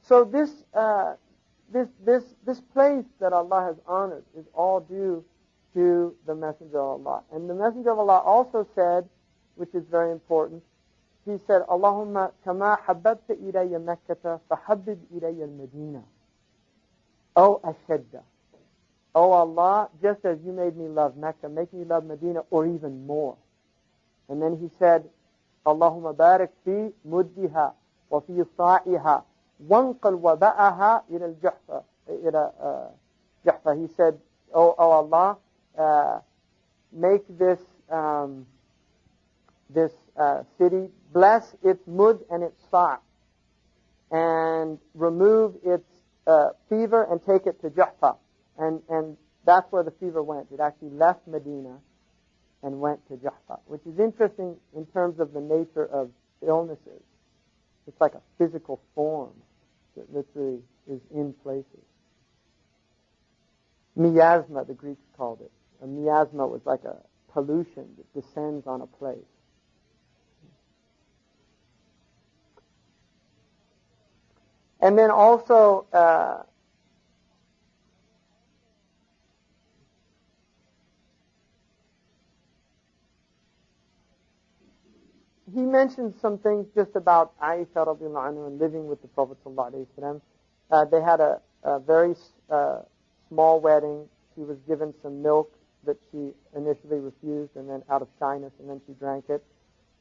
So this place that Allah has honored is all due to the Messenger of Allah. And the Messenger of Allah also said, which is very important, he said, Allahumma kama habbabta ilayya Makkata fahabbib ilayya al-Madina. O ashadda. Oh Allah, just as you made me love Mecca, make me love Medina, or even more. And then he said, Allahumma barik fi muddiha wa fi sa'iha wanqal waba'aha ila al-Juhfa. He said, oh Allah, make this city, bless its mud and its sa', and remove its fever and take it to Juhfa. And that's where the fever went. It actually left Medina and went to Juhfa, which is interesting in terms of the nature of illnesses. It's like a physical form that literally is in places. Miasma, the Greeks called it. A miasma was like a pollution that descends on a place. And then also, he mentioned some things just about Aisha radiallahu anha and living with the Prophet sallallahu alaihi wasallam. They had a very small wedding. She was given some milk that she initially refused, and then out of shyness, and then she drank it.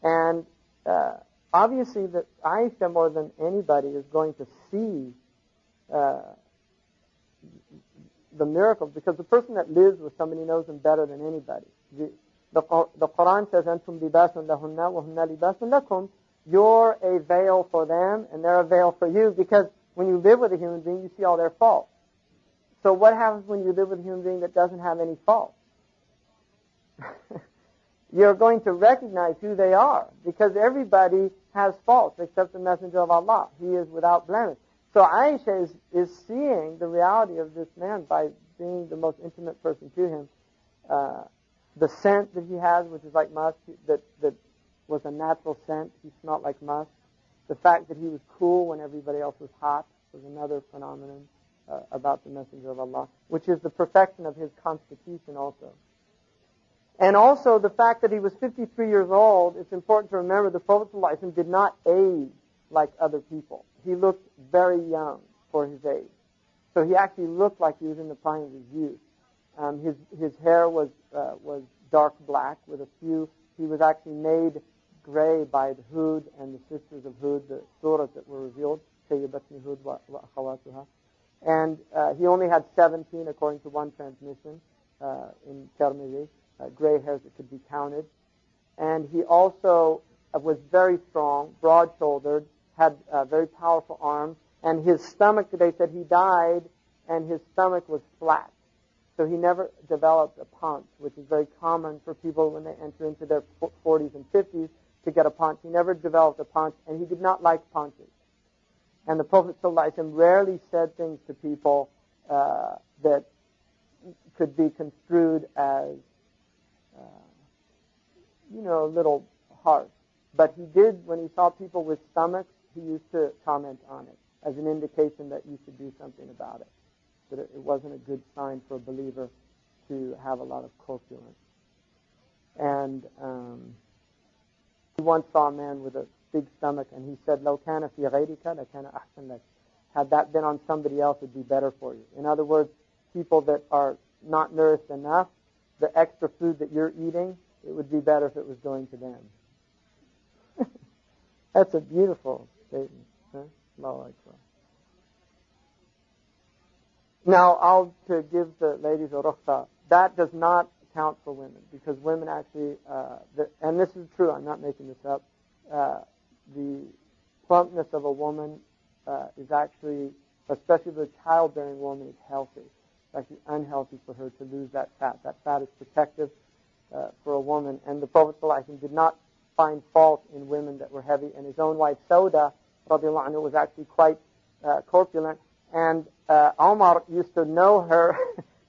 And obviously, that Aisha more than anybody is going to see the miracles, because the person that lives with somebody knows them better than anybody. The Quran says, "Antum libasun lahunna wa hunna libasun lakum." You're a veil for them, and they're a veil for you, because when you live with a human being, you see all their faults. So what happens when you live with a human being that doesn't have any faults? You're going to recognize who they are, because everybody has faults except the Messenger of Allah. He is without blemish. So Aisha is seeing the reality of this man by being the most intimate person to him. The scent that he has, which is like musk, that was a natural scent. He smelled like musk. The fact that he was cool when everybody else was hot was another phenomenon about the Messenger of Allah, which is the perfection of his constitution also. And also the fact that he was 53 years old, it's important to remember the Prophet ﷺ did not age like other people. He looked very young for his age. So he actually looked like he was in the prime of his youth. His hair was dark black with a few. He was actually made gray by the Hud and the sisters of Hud, the surahs that were revealed. And he only had 17, according to one transmission in Tirmidhi, gray hairs that could be counted. And he also was very strong, broad-shouldered, had very powerful arms, and his stomach, they said he died, and his stomach was flat. So he never developed a paunch, which is very common for people when they enter into their 40s and 50s to get a paunch. He never developed a paunch, and he did not like paunches. And the Prophet ﷺ rarely said things to people that could be construed as, a little harsh. But he did, when he saw people with stomachs, he used to comment on it as an indication that you should do something about it. That it wasn't a good sign for a believer to have a lot of corpulence. And he once saw a man with a big stomach, and he said, "Law kana fi ghayrika, la kana ahsan lak." Had that been on somebody else, it'd be better for you. In other words, people that are not nourished enough, the extra food that you're eating, it would be better if it was going to them. That's a beautiful statement. Huh? Allahu Akbar. Now, to give the ladies a rukhsa, that does not count for women, because women actually, and this is true, I'm not making this up, the plumpness of a woman is actually, especially the childbearing woman, is healthy. It's actually unhealthy for her to lose that fat. That fat is protective for a woman. And the Prophet ﷺ did not find fault in women that were heavy. And his own wife, Sauda, radiallahu anha, was actually quite corpulent. And Omar used to know her,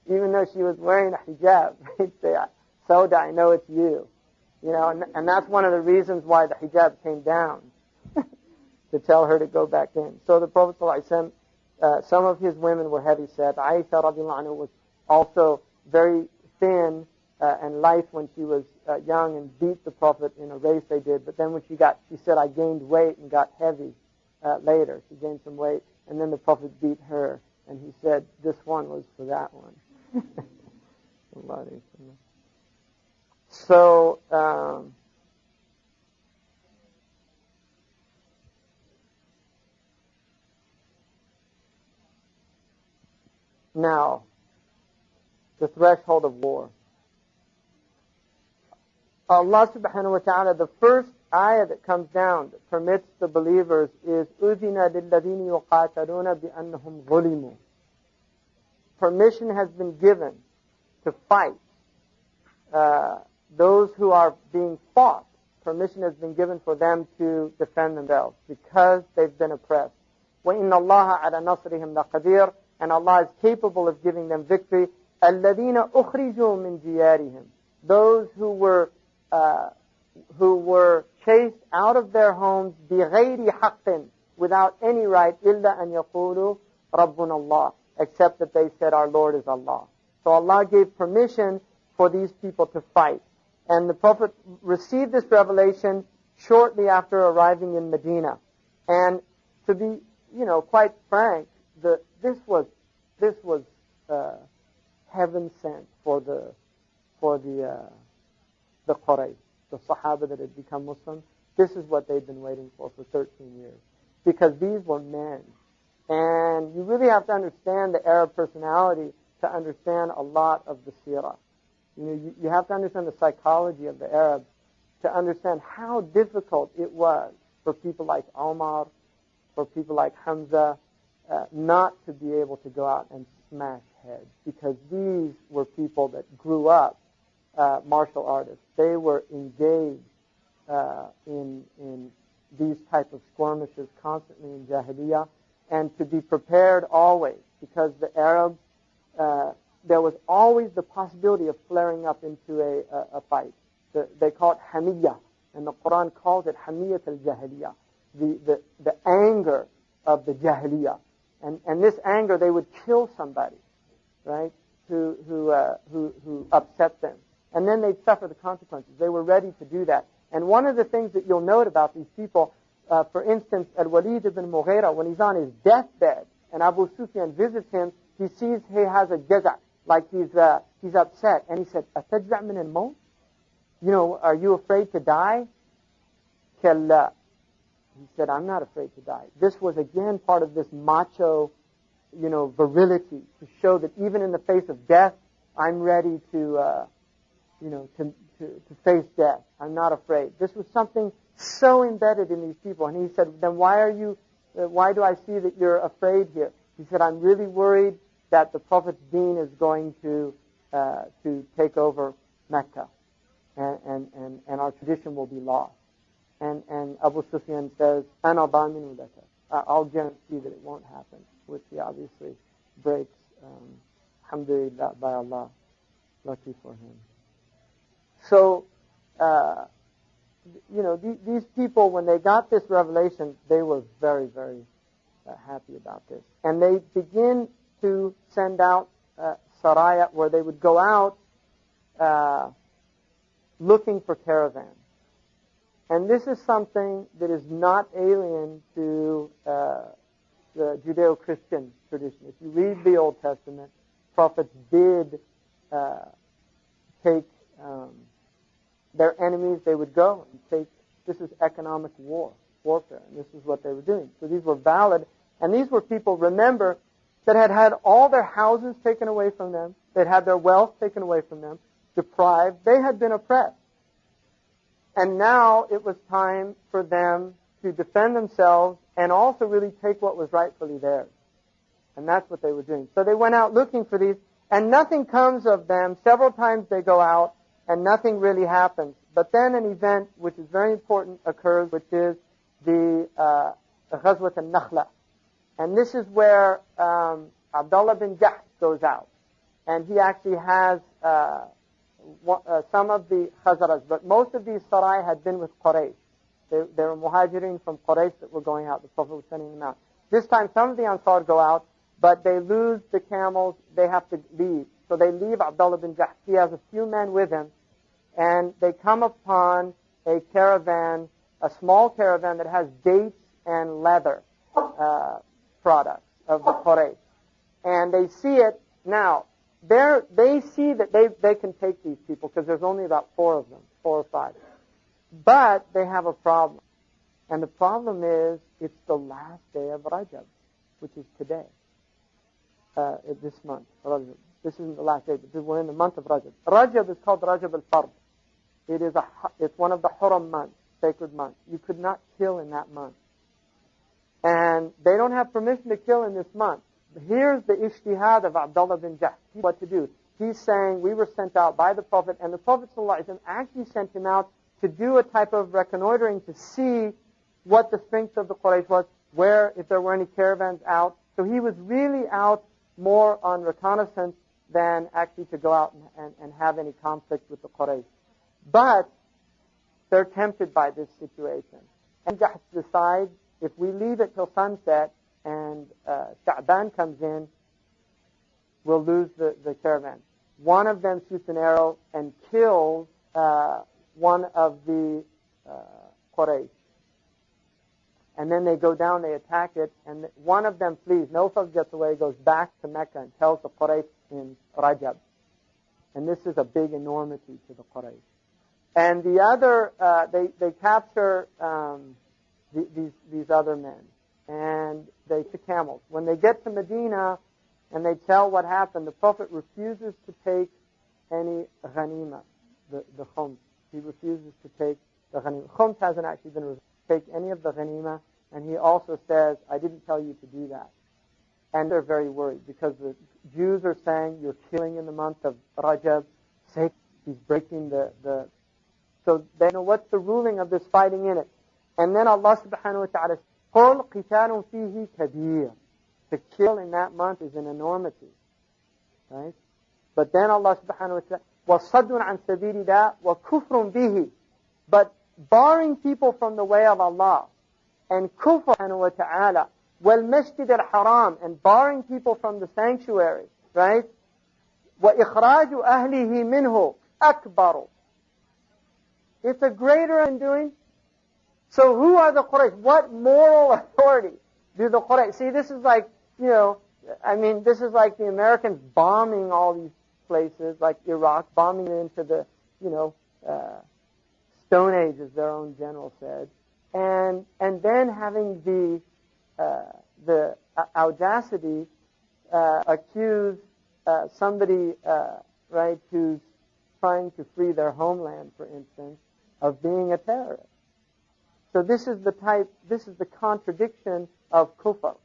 even though she was wearing a hijab. He'd say, "Sauda, I know it's you." And that's one of the reasons why the hijab came down. to tell her to go back in. So the Prophet ﷺ, some of his women were heavy set. Aisha radiallahu anha was also very thin and light when she was young and beat the Prophet in a race they did. But then when she said, I gained weight and got heavy later. She gained some weight, and then the Prophet beat her, and he said, this one was for that one. So, now, the threshold of war. Allah subhanahu wa ta'ala, the first ayah that comes down that permits the believers is أُذِنَ لِلَّذِينَ يُقَاتَلُونَ بِأَنَّهُمْ ظُلِمُوا. Permission has been given to fight those who are being fought. Permission has been given for them to defend themselves because they've been oppressed. وَإِنَّ اللَّهَ عَلَى نَصْرِهِمْ لَقَدِيرٌ. And Allah is capable of giving them victory. الَّذِينَ أُخْرِجُوا مِنْ دِيَارِهِمْ. Those who were chased out of their homes بِغَيْرِ حَقٍّ, without any right, إِلَّا أَنْ يَقُولُوا رَبُّنَا اللَّهِ, except that they said, our Lord is Allah. So Allah gave permission for these people to fight. And the Prophet received this revelation shortly after arriving in Medina. And to be, quite frank, this was heaven sent for the Quraysh, the Sahaba that had become Muslims. This is what they'd been waiting for 13 years. Because these were men. And you really have to understand the Arab personality to understand a lot of the seerah. You have to understand the psychology of the Arabs to understand how difficult it was for people like Omar, for people like Hamza, not to be able to go out and smash heads, because these were people that grew up martial artists. They were engaged in these type of skirmishes constantly in Jahiliyyah, and to be prepared always, because the Arabs, there was always the possibility of flaring up into a fight. They call it hamiyya, and the Quran calls it hamiyyat al-jahiliyyah, the anger of the jahiliyyah. And this anger, they would kill somebody, right, who upset them. And then they'd suffer the consequences. They were ready to do that. And one of the things that you'll note about these people, for instance, Al-Walid ibn Mughira, when he's on his deathbed and Abu Sufyan visits him, he sees he has a jaza', like he's upset. And he said, أَتَجْزَعْ مِنَ الْمَوْتِ? Are you afraid to die? كَلَّا. He said, I'm not afraid to die. This was again part of this macho, virility, to show that even in the face of death, I'm ready to face death. I'm not afraid. This was something so embedded in these people. And he said, then why do I see that you're afraid here? He said, I'm really worried that the Prophet's deen is going to take over Mecca, and our tradition will be lost. And Abu Sufyan says, Ana daminu laka, I'll guarantee that it won't happen, which he obviously breaks, alhamdulillah, by Allah, lucky for him. So, these people, when they got this revelation, they were very, very happy about this. And they begin to send out saraya, where they would go out looking for caravans. And this is something that is not alien to the Judeo-Christian tradition. If you read the Old Testament, prophets did take their enemies. They would go and take. This is economic warfare, and this is what they were doing. So these were valid, and these were people, remember, that had had all their houses taken away from them. They'd had their wealth taken away from them, deprived. They had been oppressed. And now it was time for them to defend themselves and also really take what was rightfully theirs. And that's what they were doing. So they went out looking for these, and nothing comes of them. Several times they go out, and nothing really happens. But then an event, which is very important, occurs, which is the Ghazwat al-Nakhla. And this is where Abdullah bin Jahsh goes out. And he actually has some of the Khazraj, but most of these sarai had been with Quraysh. They were muhajirin from Quraysh that were going out. The Prophet was sending them out. This time, some of the Ansar go out, but they lose the camels. They have to leave. So they leave Abdullah bin Jahsh. He has a few men with him, and they come upon a caravan, a small caravan that has dates and leather products of the Quraysh. And they see it. Now, they see that they can take these people because there's only about 4 of them, 4 or 5. But they have a problem. And the problem is it's the last day of Rajab, which is today, this month. Rajab. This isn't the last day, but we're in the month of Rajab. Rajab is called Rajab al-Fard. It's one of the Huram months, sacred months. You could not kill in that month. And they don't have permission to kill in this month. Here's the ijtihad of Abdullah bin Jahsh. What to do? He's saying, we were sent out by the Prophet, and the Prophet ﷺ actually sent him out to do a type of reconnoitering to see what the strength of the Quraysh was, if there were any caravans out. So he was really out more on reconnaissance than actually to go out and have any conflict with the Quraysh. But they're tempted by this situation. And Jahsh decides, if we leave it till sunset and Sha'ban comes in, we'll lose the caravan. One of them shoots an arrow and kills one of the Quraysh. And then they go down, they attack it, and one of them flees. Nawfal gets away, goes back to Mecca and tells the Quraysh in Rajab. And this is a big enormity to the Quraysh. And the other, they capture these other men. And they took camels. When they get to Medina and they tell what happened, the Prophet refuses to take any ghanima, the khums. He refuses to take the ghanima. Khums hasn't actually been refused to take any of the ghanima, and he also says, I didn't tell you to do that. And they're very worried because the Jews are saying, you're killing in the month of Rajab. He's breaking the... So they know what's the ruling of this fighting in it. And then Allah subhanahu wa ta'ala says, قُلْ قِتَالٌ فِيهِ كَبِيرٌ. To kill in that month is an enormity. Right? But then Allah subhanahu wa ta'ala, وَصَدٌ عَنْ سَبِيلِ اللَّهِ وَكُفْرٌ بِهِ. But barring people from the way of Allah, and kufr subhanahu wa ta'ala, وَالْمَسْجِدِ الْحَرَامِ, and barring people from the sanctuary, right? وَإِخْرَاجُ أَهْلِهِ مِنْهُ أَكْبَرُ. It's a greater undoing. So who are the Quraysh? What moral authority do the Quraysh? See, this is like, this is like the Americans bombing all these places, like Iraq, bombing into the, Stone Age, as their own general said, and then having the audacity accuse somebody, right, who's trying to free their homeland, for instance, of being a terrorist. So this is the contradiction of kufr,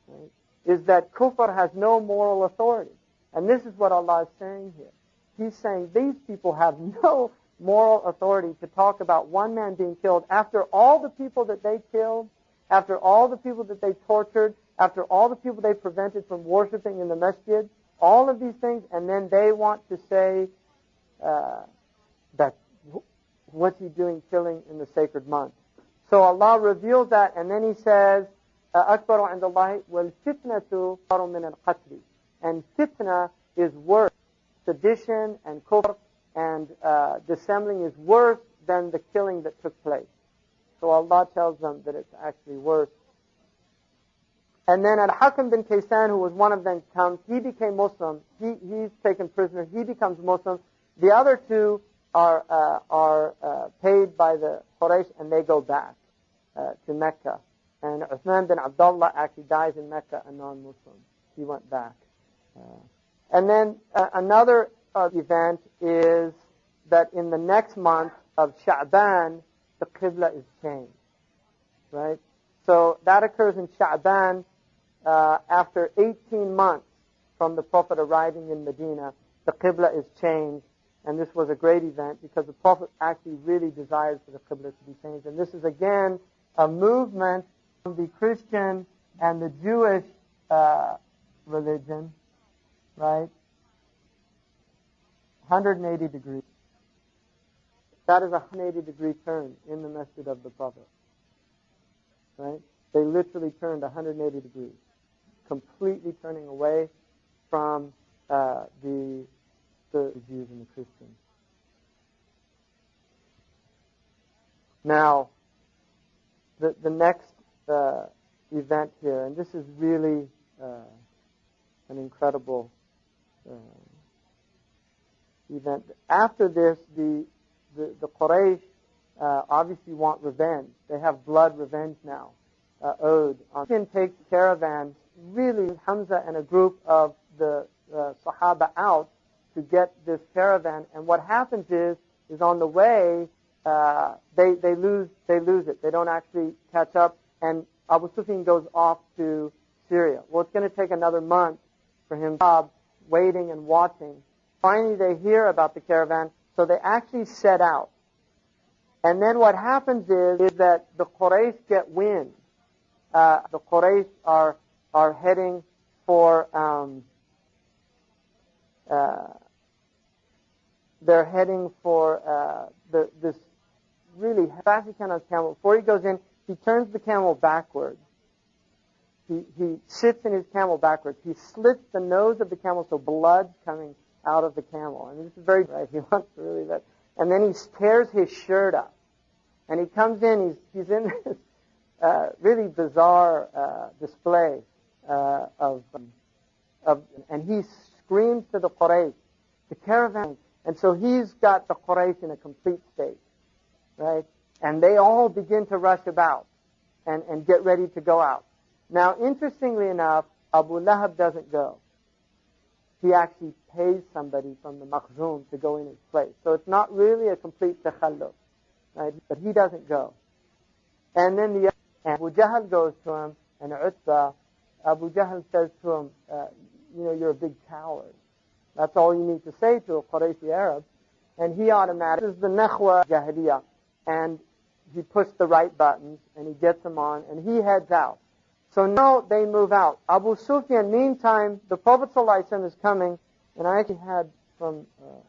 right? Is that kufr has no moral authority. And this is what Allah is saying here. He's saying these people have no moral authority to talk about one man being killed after all the people that they killed, after all the people that they tortured, after all the people they prevented from worshiping in the masjid, all of these things, and then they want to say that what's he doing killing in the sacred month? So Allah reveals that, and then He says, أَكْبَرُ عِنْدَ اللَّهِ وَالْفِتْنَةُ أَكْبَرُ مِنَ الْقَتْلِ. And fitna is worse. Sedition and kufr and dissembling is worse than the killing that took place. So Allah tells them that it's actually worse. And then Al-Hakam bin Kaysan, who was one of them, comes. He became Muslim. He's taken prisoner. He becomes Muslim. The other two are paid by the Quraysh, and they go back to Mecca. And Uthman bin Abdullah actually dies in Mecca, a non-Muslim. He went back. And then another event is that in the next month of Sha'ban, the Qibla is changed. Right? So that occurs in Sha'ban after 18 months from the Prophet arriving in Medina. The Qibla is changed. And this was a great event because the Prophet actually really desired for the Qibla to be changed. And this is again a movement from the Christian and the Jewish religion, right? 180 degrees. That is a 180-degree turn in the Masjid of the Prophet. Right? They literally turned 180 degrees, completely turning away from the Jews and the Christians. Now, the next event here, and this is really an incredible event. After this, the Quraysh obviously want revenge. They have blood revenge now owed. Hanson takes caravans, really Hamza and a group of the Sahaba out to get this caravan. And what happens is on the way they lose it. They don't actually catch up, and Abu Sufyan goes off to Syria. Well, it's going to take another month for him waiting and watching. Finally, they hear about the caravan, so they actually set out. And then what happens is that the Quraysh get wind. The Quraysh are heading for they're heading for this really fast he can on his camel. Before he goes in, he turns the camel backwards. He sits in his camel backwards. He slits the nose of the camel so blood's coming out of the camel. I mean, this is very right. He wants to really that. And then he tears his shirt up. And he comes in, he's in this really bizarre display and he screams to the Quraysh, the caravan. And so he's got the Quraysh in a complete state, right? And they all begin to rush about and get ready to go out. Now, interestingly enough, Abu Lahab doesn't go. He actually pays somebody from the Makhzum to go in his place. So it's not really a complete takhalluf, right? But he doesn't go. And then Abu Jahl goes to him, and Utbah, Abu Jahl says to him, you're a big coward. That's all you need to say to a Qurayshi Arab. And he automatically, this is the Nakhwa Jahiliyyah. And he pushed the right buttons, and he gets them on, and he heads out. So now they move out. Abu Sufyan, meantime, the Prophet ﷺ is coming, and I actually had from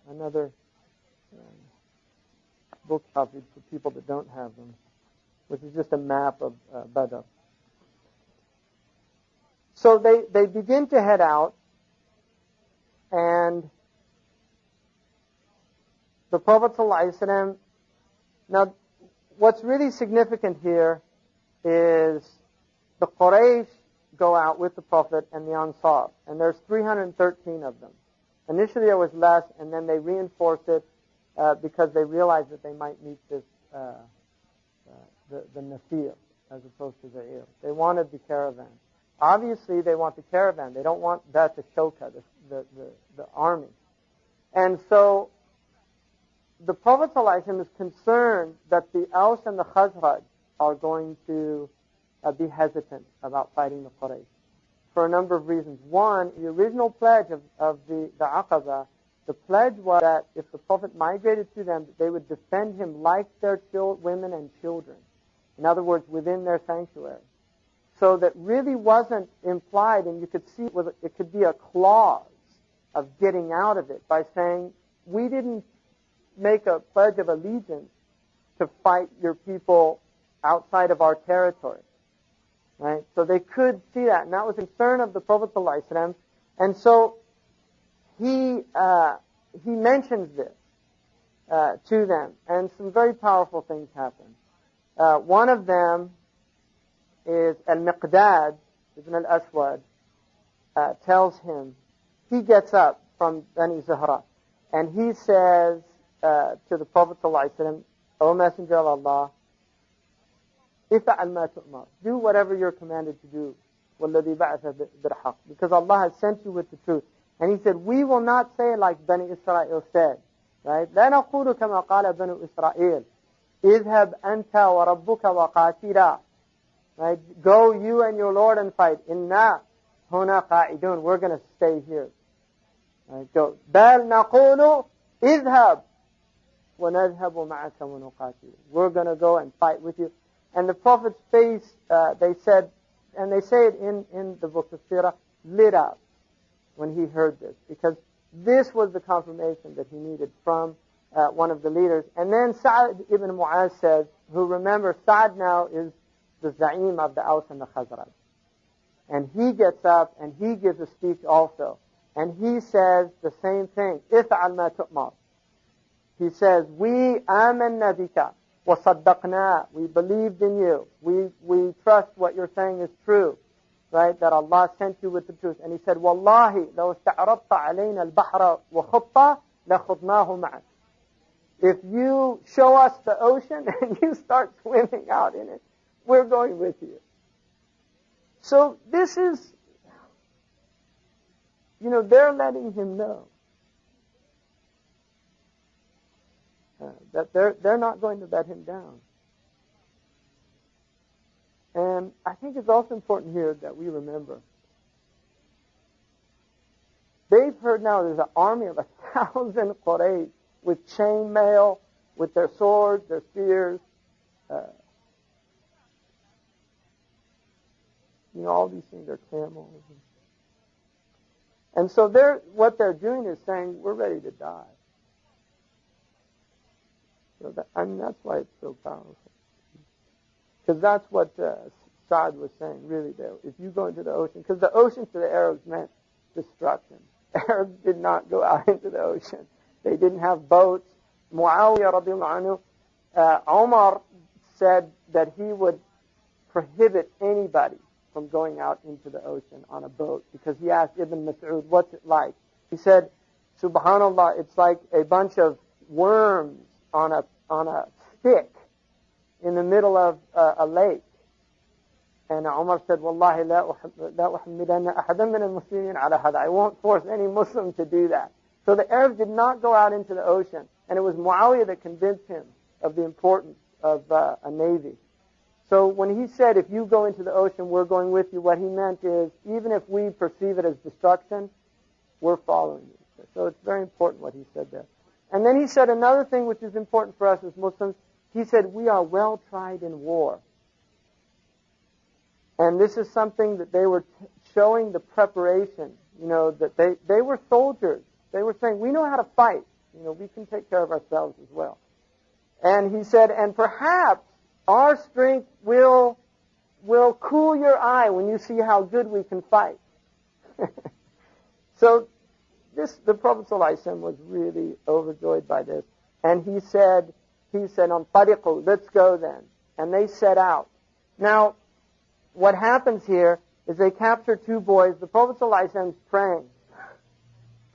another book copy for people that don't have them, which is just a map of Badr. So they begin to head out, and the Prophet ﷺ, now what's really significant here is the Quraysh go out with the Prophet and the Ansar, and there's 313 of them. Initially there was less, and then they reinforced it because they realized that they might meet this the Nafir as opposed to the Ir. They wanted the caravan. Obviously, they want the caravan. They don't want that to shoka, the army. And so the Prophet ﷺ is concerned that the Aus and the Khazraj are going to be hesitant about fighting the Quraysh for a number of reasons. One, the original pledge of the Aqaba, the pledge was that if the Prophet migrated to them, they would defend him like their women and children. In other words, within their sanctuary. So that really wasn't implied, and you could see it could be a clause of getting out of it by saying, we didn't make a pledge of allegiance to fight your people outside of our territory. Right? So they could see that, and that was a concern of the Prophet ﷺ. And so he mentions this to them, and some very powerful things happen. One of them is Al-Miqdad ibn al-Aswad tells him, he gets up from Bani Zahra, and he says to the Prophet ﷺ, O Messenger of Allah, if'al ma tu'mar, do whatever you're commanded to do, وَالَّذِي بَعَثَ بِالْحَقِّ, because Allah has sent you with the truth. And he said, we will not say like Bani Israel said, right? لَا نَقُولُ كَمَا قَالَ بَنُو إِسْرَائِيل اذهب أنت وربك وقاتلا, right? Go you and your Lord and fight. إِنَّا هُنَا قَاعِدُونَ, we're going to stay here. Right? Go. بَلْ نَقُولُ اذهب وَنَذْهَبُ مَعَكَ وَنُقَاتِلُ, we're going to go and fight with you. And the Prophet's face, they said, and they say it in the book of Sirah, lit up when he heard this, because this was the confirmation that he needed from one of the leaders. And then Sa'd ibn Mu'az says, who remember, Sa'd now is the Za'im of the Aws and the Khazraj. And he gets up and he gives a speech also. And he says the same thing. If'al ma tu'mar. He says, we amanna bika wa saddaqna. We believed in you. We trust what you're saying is true. Right? That Allah sent you with the truth. And he said, Wallahi, law ista'radta alayna al-bahra wa khutta la khudnahu ma'ak. If you show us the ocean and you start swimming out in it, we're going with you. So this is, they're letting him know that they're not going to let him down. And I think it's also important here that we remember. They've heard now there's an army of 1,000 Quraysh with chainmail, with their swords, their spears, all these things are camels. And so what they're doing is saying, we're ready to die. So that's why it's so powerful. Because that's what Sa'd was saying, really, there. If you go into the ocean, because the ocean to the Arabs meant destruction. The Arabs did not go out into the ocean. They didn't have boats. Muawiyah radiallahu anhu, Omar said that he would prohibit anybody from going out into the ocean on a boat, because he asked Ibn Mas'ud, what's it like? He said, subhanallah, it's like a bunch of worms on a stick in the middle of a lake. And Umar said, Wallahi, la uhmidanna ahadan min al-muslimin ala hada. I won't force any Muslim to do that. So the Arabs did not go out into the ocean. And it was Muawiyah that convinced him of the importance of a navy. So when he said, if you go into the ocean, we're going with you, what he meant is, even if we perceive it as destruction, we're following you. So it's very important what he said there. And then he said another thing which is important for us as Muslims. He said, we are well tried in war. And this is something that they were showing the preparation, that they were soldiers. They were saying, we know how to fight. We can take care of ourselves as well. And he said, and perhaps our strength will cool your eye when you see how good we can fight. So the Prophet ﷺ was really overjoyed by this. And he said, on tariqu, let's go then. And they set out. Now, what happens here is they capture two boys. The Prophet ﷺ is praying.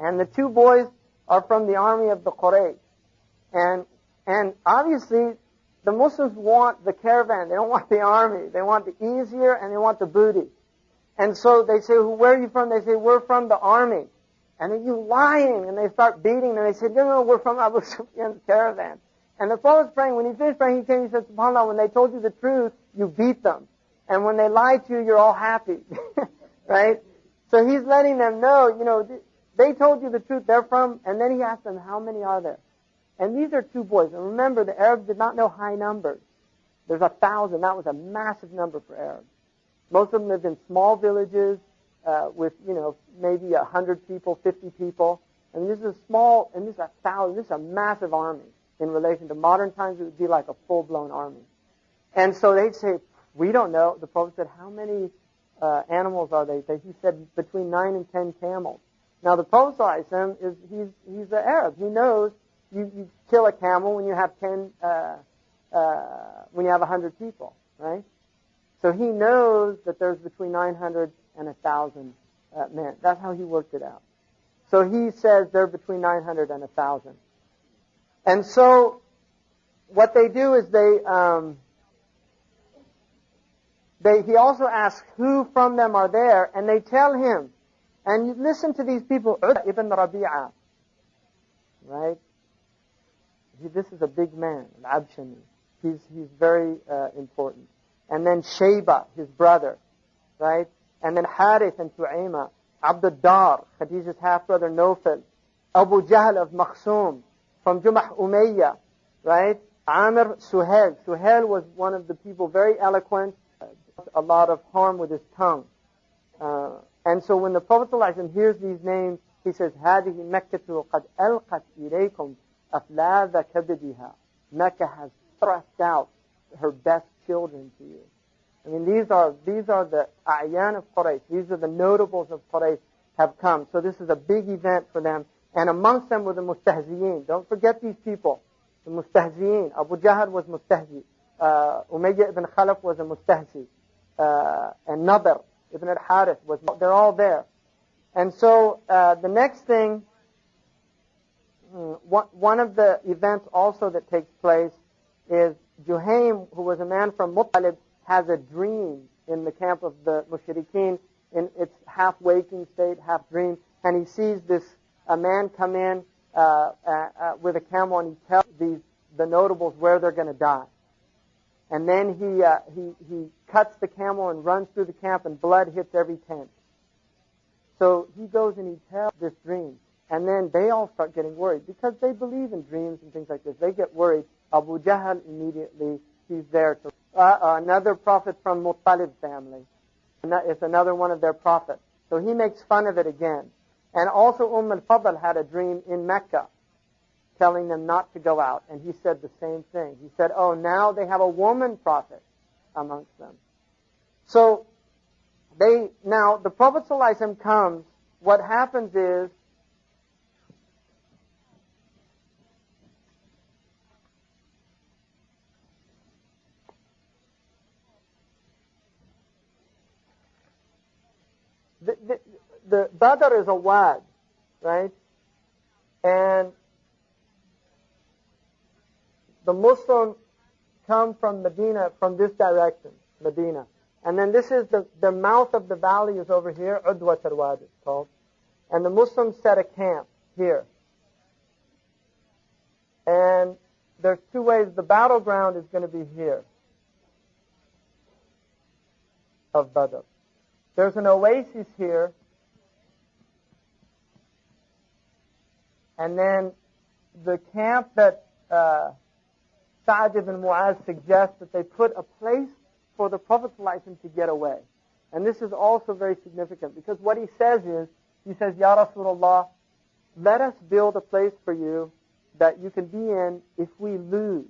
And the two boys are from the army of the Quraysh. And obviously, the Muslims want the caravan. They don't want the army. They want the easier and they want the booty. And so they say, where are you from? They say, we're from the army. And then, you lying. And they start beating them. They say, no, we're from Abu Sufyan's caravan. And the Prophet's praying. When he finished praying, he came and he said, SubhanAllah, when they told you the truth, you beat them. And when they lied to you, you're all happy. Right? So he's letting them know, they told you the truth, they're from, and then he asked them, how many are there? And these are two boys. And remember, the Arabs did not know high numbers. There's 1,000. That was a massive number for Arabs. Most of them lived in small villages with, maybe 100 people, 50 people. And this is small, and this is 1,000. This is a massive army. In relation to modern times, it would be like a full-blown army. And so they'd say, we don't know. The Prophet said, how many animals are they? He said, between 9 and 10 camels. Now, the Prophet ﷺ he's an Arab. He knows you kill a camel when you have 100 people, right? So he knows that there's between 900 and 1,000 men. That's how he worked it out. So he says they're between 900 and 1,000. And so what they do is he also asks who from them are there, and they tell him. And you listen to these people, Ibn Rabi'a, right? This is a big man, Al-Abshami. He's very important. And then Shayba, his brother, right? And then Harith and Tu'ayma, Abdul Dar, Khadija's half-brother Nofel, Abu Jahl of Makhsum, from Jumah Umayyah, right? Amir Suhail. Suhail was one of the people, very eloquent, a lot of harm with his tongue. And so when the Prophet ﷺ hears these names, he says, هَذِهِ مَكَّةُ قَدْ أَلْقَتْ إِلَيْكُمْ أفلاذ كبدها. Mecca has thrust out her best children to you. I mean, these are the a'yan of Quraysh. These are the notables of Quraysh have come. So this is a big event for them. And amongst them were the mustahzi'een. Don't forget these people. The mustahzi'een. Abu Jahl was mustahzi. Umayyah ibn Khalaf was a mustahzi. And Nadr ibn al-Harith was, they're all there. And so the next thing, one of the events also that takes place is Juhaym, who was a man from Muttalib, has a dream in the camp of the mushrikeen, in its half waking state, half dream, and he sees a man come in with a camel, and he tells the notables where they're going to die. And then he cuts the camel and runs through the camp, and blood hits every tent. So he goes and he tells this dream. And then they all start getting worried because they believe in dreams and things like this. They get worried. Abu Jahl immediately, he's there. Another prophet from Muttalib family. It's another one of their prophets. So he makes fun of it again. And also al-Fadl had a dream in Mecca telling them not to go out. And he said the same thing. He said, oh, now they have a woman prophet amongst them. So now the Prophet ﷺ comes. What happens is, the Badr is a wad, right? And the Muslims come from Medina, from this direction, Medina. And then this is the mouth of the valley is over here, Udwat al-Wad it's called. And the Muslims set a camp here. And there's two ways. The battleground is going to be here of Badr. There's an oasis here. And then the camp that Sa'd ibn Mu'az suggests that they put a place for the Prophet ﷺ to get away. And this is also very significant because what he says is, he says, Ya Rasulullah, let us build a place for you that you can be in if we lose.